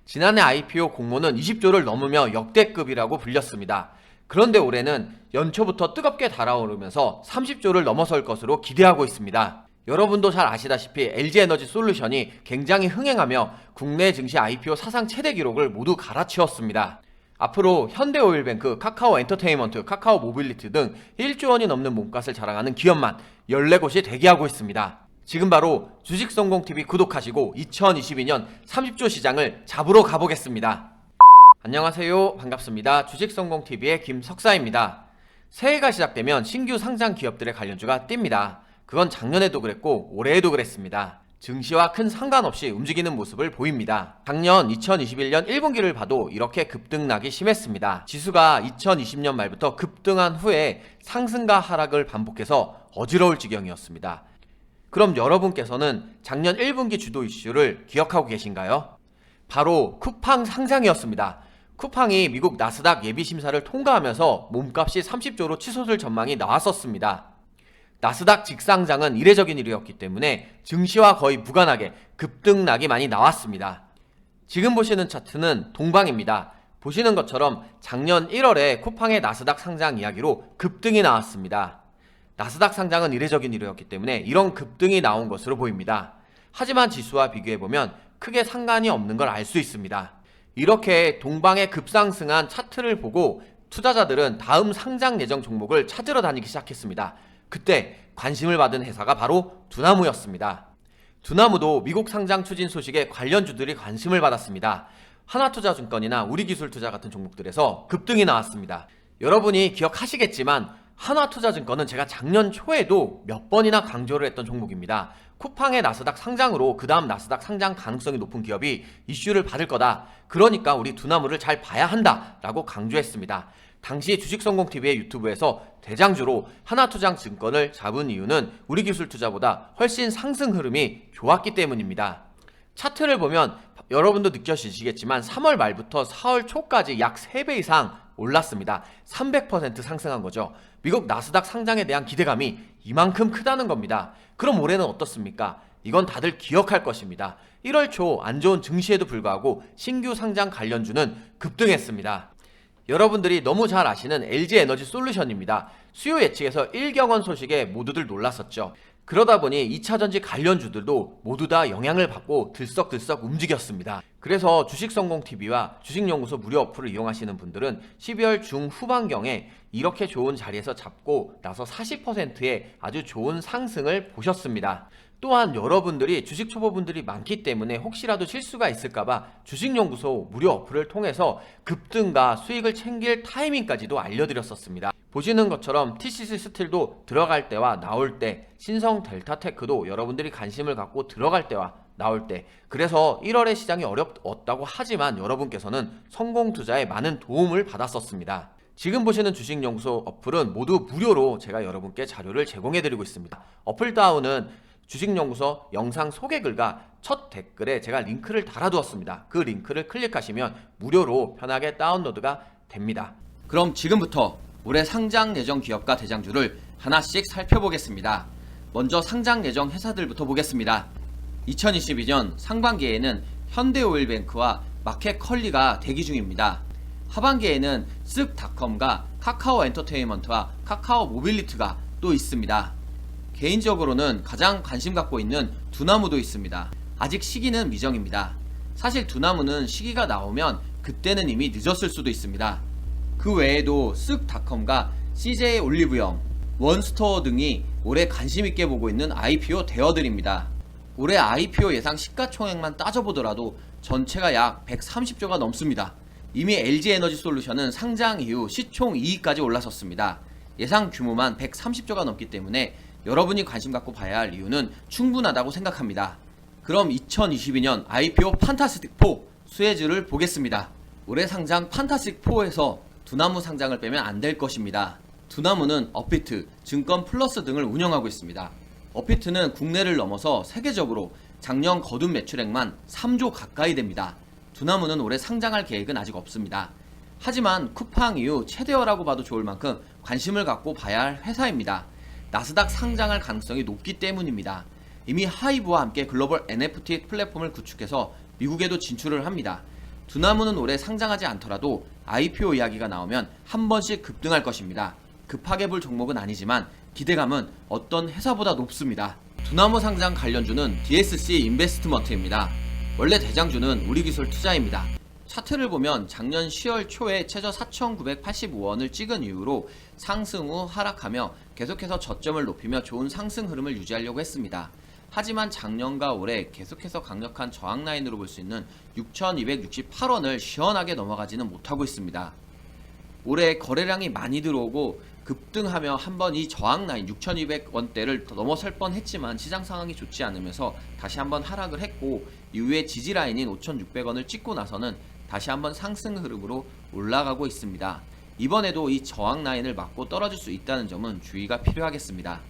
지난해 IPO 공모는 20조를 넘으며 역대급이라고 불렸습니다. 그런데 올해는 연초부터 뜨겁게 달아오르면서 30조를 넘어설 것으로 기대하고 있습니다. 여러분도 잘 아시다시피 LG에너지솔루션이 굉장히 흥행하며 국내 증시 IPO 사상 최대 기록을 모두 갈아치웠습니다. 앞으로 현대오일뱅크, 카카오엔터테인먼트, 카카오모빌리티 등 1조 원이 넘는 몸값을 자랑하는 기업만 14곳이 대기하고 있습니다. 지금 바로 주식성공TV 구독하시고 2022년 30조 시장을 잡으러 가보겠습니다. 안녕하세요. 반갑습니다. 주식성공TV의 김석사입니다. 새해가 시작되면 신규 상장 기업들의 관련주가 뜁니다. 그건 작년에도 그랬고 올해에도 그랬습니다. 증시와 큰 상관없이 움직이는 모습을 보입니다. 작년 2021년 1분기를 봐도 이렇게 급등락이 심했습니다. 지수가 2020년 말부터 급등한 후에 상승과 하락을 반복해서 어지러울 지경이었습니다. 그럼 여러분께서는 작년 1분기 주도 이슈를 기억하고 계신가요? 바로 쿠팡 상장이었습니다. 쿠팡이 미국 나스닥 예비심사를 통과하면서 몸값이 30조로 치솟을 전망이 나왔었습니다. 나스닥 직상장은 이례적인 일이었기 때문에 증시와 거의 무관하게 급등락이 많이 나왔습니다. 지금 보시는 차트는 동방입니다. 보시는 것처럼 작년 1월에 쿠팡의 나스닥 상장 이야기로 급등이 나왔습니다. 나스닥 상장은 이례적인 일이었기 때문에 이런 급등이 나온 것으로 보입니다. 하지만 지수와 비교해보면 크게 상관이 없는 걸 알 수 있습니다. 이렇게 동방의 급상승한 차트를 보고 투자자들은 다음 상장 예정 종목을 찾으러 다니기 시작했습니다. 그때 관심을 받은 회사가 바로 두나무였습니다. 두나무도 미국 상장 추진 소식에 관련주들이 관심을 받았습니다. 하나투자증권이나 우리기술투자 같은 종목들에서 급등이 나왔습니다. 여러분이 기억하시겠지만 하나투자증권은 제가 작년 초에도 몇 번이나 강조를 했던 종목입니다. 쿠팡의 나스닥 상장으로 그 다음 나스닥 상장 가능성이 높은 기업이 이슈를 받을 거다. 그러니까 우리 두나무를 잘 봐야 한다 라고 강조했습니다. 당시 주식성공TV의 유튜브에서 대장주로 하나투자증권을 잡은 이유는 우리기술투자보다 훨씬 상승 흐름이 좋았기 때문입니다. 차트를 보면 여러분도 느껴지시겠지만 3월 말부터 4월 초까지 약 3배 이상 올랐습니다. 300% 상승한 거죠. 미국 나스닥 상장에 대한 기대감이 이만큼 크다는 겁니다. 그럼 올해는 어떻습니까? 이건 다들 기억할 것입니다. 1월 초 안 좋은 증시에도 불구하고 신규 상장 관련주는 급등했습니다. 여러분들이 너무 잘 아시는 LG에너지솔루션입니다. 수요 예측에서 1경원 소식에 모두들 놀랐었죠. 그러다 보니 2차전지 관련주들도 모두 다 영향을 받고 들썩들썩 움직였습니다. 그래서 주식성공TV와 주식연구소 무료 어플을 이용하시는 분들은 12월 중후반경에 이렇게 좋은 자리에서 잡고 나서 40%의 아주 좋은 상승을 보셨습니다. 또한 여러분들이 주식 초보분들이 많기 때문에 혹시라도 실수가 있을까봐 주식연구소 무료 어플을 통해서 급등과 수익을 챙길 타이밍까지도 알려드렸었습니다. 보시는 것처럼 TCC 스틸도 들어갈 때와 나올 때, 신성 델타테크도 여러분들이 관심을 갖고 들어갈 때와 나올 때, 그래서 1월에 시장이 어렵다고 하지만 여러분께서는 성공 투자에 많은 도움을 받았었습니다. 지금 보시는 주식연구소 어플은 모두 무료로 제가 여러분께 자료를 제공해드리고 있습니다. 어플 다운은 주식연구소 영상 소개글과 첫 댓글에 제가 링크를 달아두었습니다. 그 링크를 클릭하시면 무료로 편하게 다운로드가 됩니다. 그럼 지금부터 올해 상장 예정 기업과 대장주를 하나씩 살펴보겠습니다. 먼저 상장 예정 회사들부터 보겠습니다. 2022년 상반기에는 현대오일뱅크와 마켓컬리가 대기 중입니다. 하반기에는 쓱닷컴과 카카오엔터테인먼트와 카카오모빌리티가 또 있습니다. 개인적으로는 가장 관심 갖고 있는 두나무도 있습니다. 아직 시기는 미정입니다. 사실 두나무는 시기가 나오면 그때는 이미 늦었을 수도 있습니다. 그 외에도 쓱닷컴과 CJ 올리브영, 원스토어 등이 올해 관심 있게 보고 있는 IPO 대어들입니다. 올해 IPO 예상 시가총액만 따져보더라도 전체가 약 130조가 넘습니다. 이미 LG에너지솔루션은 상장 이후 시총 이익까지 올라섰습니다. 예상 규모만 130조가 넘기 때문에 여러분이 관심 갖고 봐야 할 이유는 충분하다고 생각합니다. 그럼 2022년 IPO 판타스틱4 수혜주를 보겠습니다. 올해 상장 판타스틱4에서 두나무 상장을 빼면 안 될 것입니다. 두나무는 업비트, 증권 플러스 등을 운영하고 있습니다. 업비트는 국내를 넘어서 세계적으로 작년 거둔 매출액만 3조 가까이 됩니다. 두나무는 올해 상장할 계획은 아직 없습니다. 하지만 쿠팡 이후 최대어라고 봐도 좋을 만큼 관심을 갖고 봐야 할 회사입니다. 나스닥 상장할 가능성이 높기 때문입니다. 이미 하이브와 함께 글로벌 NFT 플랫폼을 구축해서 미국에도 진출을 합니다. 두나무는 올해 상장하지 않더라도 IPO 이야기가 나오면 한 번씩 급등할 것입니다. 급하게 볼 종목은 아니지만 기대감은 어떤 회사보다 높습니다. 두나무 상장 관련주는 DSC 인베스트먼트입니다. 원래 대장주는 우리기술 투자입니다. 차트를 보면 작년 10월 초에 최저 4,985원을 찍은 이후로 상승 후 하락하며 계속해서 저점을 높이며 좋은 상승 흐름을 유지하려고 했습니다. 하지만 작년과 올해 계속해서 강력한 저항 라인으로 볼 수 있는 6,268원을 시원하게 넘어가지는 못하고 있습니다. 올해 거래량이 많이 들어오고 급등하며 한번 이 저항 라인 6,200원대를 넘어설 뻔했지만 시장 상황이 좋지 않으면서 다시 한번 하락을 했고, 이후에 지지 라인인 5,600원을 찍고 나서는 다시 한번 상승 흐름으로 올라가고 있습니다. 이번에도 이 저항 라인을 맞고 떨어질 수 있다는 점은 주의가 필요하겠습니다.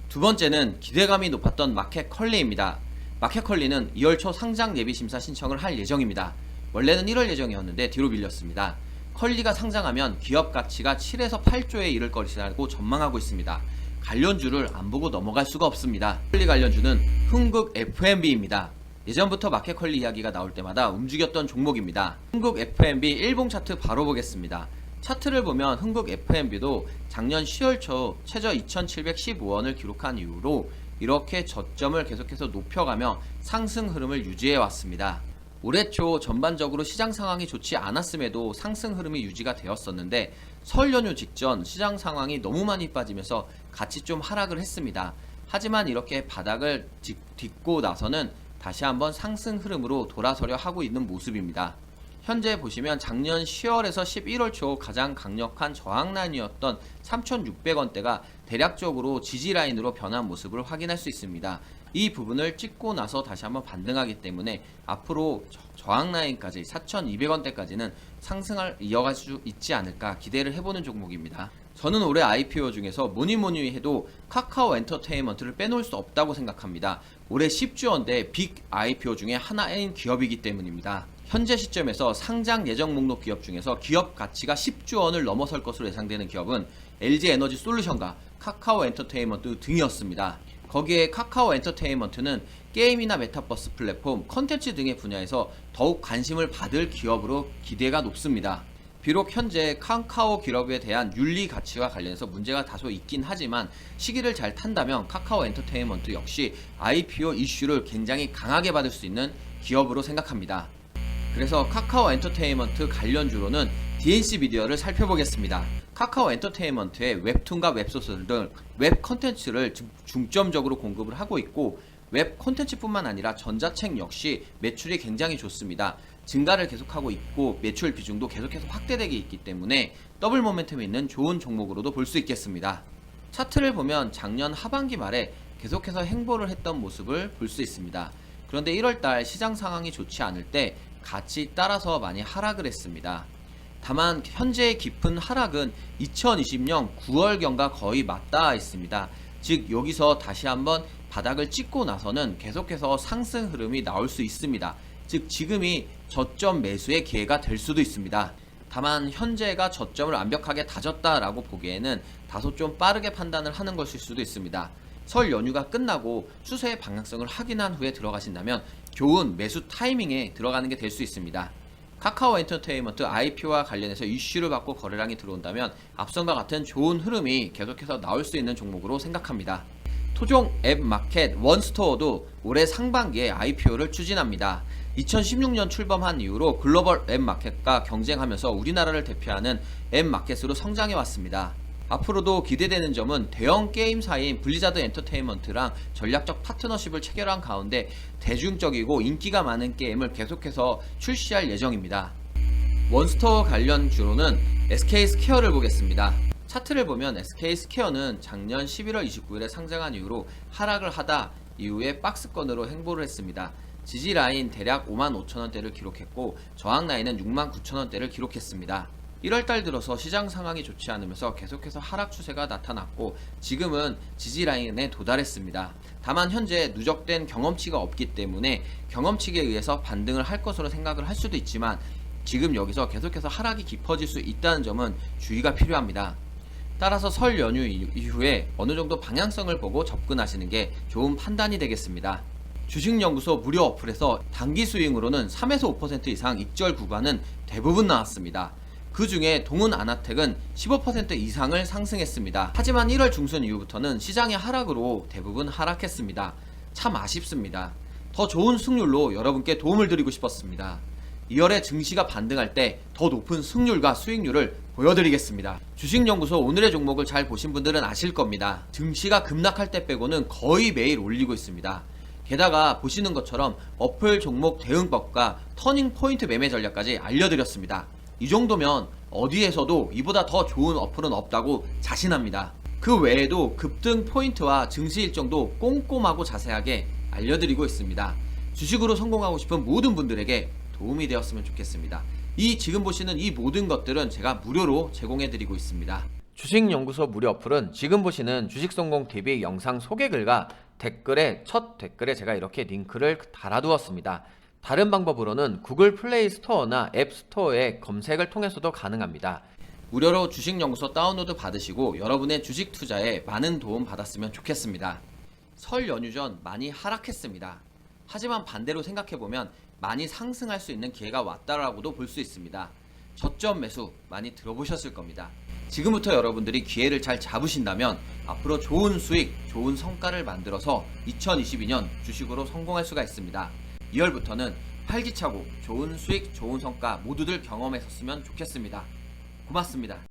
두 번째는 기대감이 높았던 마켓컬리입니다. 마켓컬리는 2월 초 상장 예비 심사 신청을 할 예정입니다. 원래는 1월 예정이었는데 뒤로 밀렸습니다. 컬리가 상장하면 기업 가치가 7에서 8조에 이를 것이라고 전망하고 있습니다. 관련주를 안 보고 넘어갈 수가 없습니다. 컬리 관련주는 흥국 F&B입니다. 예전부터 마켓컬리 이야기가 나올 때마다 움직였던 종목입니다. 흥국 F&B 일봉 차트 바로 보겠습니다. 차트를 보면 흥국 F&B도 작년 10월 초 최저 2,715원을 기록한 이후로 이렇게 저점을 계속해서 높여가며 상승 흐름을 유지해 왔습니다. 올해 초 전반적으로 시장 상황이 좋지 않았음에도 상승 흐름이 유지가 되었었는데, 설 연휴 직전 시장 상황이 너무 많이 빠지면서 같이 좀 하락을 했습니다. 하지만 이렇게 바닥을 딛고 나서는 다시 한번 상승 흐름으로 돌아서려 하고 있는 모습입니다. 현재 보시면 작년 10월에서 11월 초 가장 강력한 저항 라인이었던 3,600원대가 대략적으로 지지 라인으로 변한 모습을 확인할 수 있습니다. 이 부분을 찍고 나서 다시 한번 반등하기 때문에 앞으로 저항 라인까지 4,200원대까지는 상승을 이어갈 수 있지 않을까 기대를 해보는 종목입니다. 저는 올해 IPO 중에서 뭐니 해도 카카오 엔터테인먼트를 빼놓을 수 없다고 생각합니다. 올해 10주연대 빅 IPO 중에 하나인 기업이기 때문입니다. 현재 시점에서 상장 예정 목록 기업 중에서 기업 가치가 10조 원을 넘어설 것으로 예상되는 기업은 LG에너지 솔루션과 카카오 엔터테인먼트 등이었습니다. 거기에 카카오 엔터테인먼트는 게임이나 메타버스 플랫폼, 컨텐츠 등의 분야에서 더욱 관심을 받을 기업으로 기대가 높습니다. 비록 현재 카카오 기업에 대한 윤리 가치와 관련해서 문제가 다소 있긴 하지만 시기를 잘 탄다면 카카오 엔터테인먼트 역시 IPO 이슈를 굉장히 강하게 받을 수 있는 기업으로 생각합니다. 그래서 카카오 엔터테인먼트 관련주로는 DNC 미디어를 살펴보겠습니다. 카카오 엔터테인먼트의 웹툰과 웹소설 등 웹 컨텐츠를 중점적으로 공급을 하고 있고, 웹 콘텐츠뿐만 아니라 전자책 역시 매출이 굉장히 좋습니다. 증가를 계속하고 있고 매출 비중도 계속해서 확대되고 있기 때문에 더블 모멘텀이 있는 좋은 종목으로도 볼 수 있겠습니다. 차트를 보면 작년 하반기 말에 계속해서 행보를 했던 모습을 볼 수 있습니다. 그런데 1월달 시장 상황이 좋지 않을 때 같이 따라서 많이 하락을 했습니다. 다만 현재의 깊은 하락은 2020년 9월경과 거의 맞닿아 있습니다. 즉 여기서 다시 한번 바닥을 찍고 나서는 계속해서 상승 흐름이 나올 수 있습니다. 즉 지금이 저점 매수의 기회가 될 수도 있습니다. 다만 현재가 저점을 완벽하게 다졌다라고 보기에는 다소 좀 빠르게 판단을 하는 것일 수도 있습니다. 설 연휴가 끝나고 추세의 방향성을 확인한 후에 들어가신다면 좋은 매수 타이밍에 들어가는 게 될 수 있습니다. 카카오 엔터테인먼트 IPO와 관련해서 이슈를 받고 거래량이 들어온다면 앞선과 같은 좋은 흐름이 계속해서 나올 수 있는 종목으로 생각합니다. 토종 앱 마켓 원스토어도 올해 상반기에 IPO를 추진합니다. 2016년 출범한 이후로 글로벌 앱 마켓과 경쟁하면서 우리나라를 대표하는 앱 마켓으로 성장해 왔습니다. 앞으로도 기대되는 점은 대형 게임사인 블리자드 엔터테인먼트랑 전략적 파트너십을 체결한 가운데 대중적이고 인기가 많은 게임을 계속해서 출시할 예정입니다. 원스토어 관련 주로는 SK스퀘어를 보겠습니다. 차트를 보면 SK스퀘어는 작년 11월 29일에 상장한 이후로 하락을 하다 이후에 박스권으로 행보를 했습니다. 지지 라인 대략 55,000원대를 기록했고 저항 라인은 69,000원대를 기록했습니다. 1월달 들어서 시장 상황이 좋지 않으면서 계속해서 하락 추세가 나타났고 지금은 지지 라인에 도달했습니다. 다만 현재 누적된 경험치가 없기 때문에 경험치에 의해서 반등을 할 것으로 생각을 할 수도 있지만 지금 여기서 계속해서 하락이 깊어질 수 있다는 점은 주의가 필요합니다. 따라서 설 연휴 이후에 어느 정도 방향성을 보고 접근하시는 게 좋은 판단이 되겠습니다. 주식연구소 무료 어플에서 단기 스윙으로는 3에서 5% 이상 익절 구간은 대부분 나왔습니다. 그 중에 동은 아나텍은 15% 이상을 상승했습니다. 하지만 1월 중순 이후부터는 시장의 하락으로 대부분 하락했습니다. 참 아쉽습니다. 더 좋은 승률로 여러분께 도움을 드리고 싶었습니다. 2월에 증시가 반등할 때 더 높은 승률과 수익률을 보여드리겠습니다. 주식연구소 오늘의 종목을 잘 보신 분들은 아실 겁니다. 증시가 급락할 때 빼고는 거의 매일 올리고 있습니다. 게다가 보시는 것처럼 어플 종목 대응법과 터닝 포인트 매매 전략까지 알려드렸습니다. 이 정도면 어디에서도 이보다 더 좋은 어플은 없다고 자신합니다. 그 외에도 급등 포인트와 증시 일정도 꼼꼼하고 자세하게 알려드리고 있습니다. 주식으로 성공하고 싶은 모든 분들에게 도움이 되었으면 좋겠습니다. 지금 보시는 이 모든 것들은 제가 무료로 제공해드리고 있습니다. 주식연구소 무료 어플은 지금 보시는 주식성공TV 영상 소개글과 첫 댓글에 제가 이렇게 링크를 달아두었습니다. 다른 방법으로는 구글 플레이 스토어나 앱 스토어의 검색을 통해서도 가능합니다. 무료로 주식연구소 다운로드 받으시고 여러분의 주식 투자에 많은 도움 받았으면 좋겠습니다. 설 연휴 전 많이 하락했습니다. 하지만 반대로 생각해보면 많이 상승할 수 있는 기회가 왔다라고도 볼 수 있습니다. 저점 매수 많이 들어보셨을 겁니다. 지금부터 여러분들이 기회를 잘 잡으신다면 앞으로 좋은 수익, 좋은 성과를 만들어서 2022년 주식으로 성공할 수가 있습니다. 2월부터는 활기차고 좋은 수익, 좋은 성과 모두들 경험했었으면 좋겠습니다. 고맙습니다.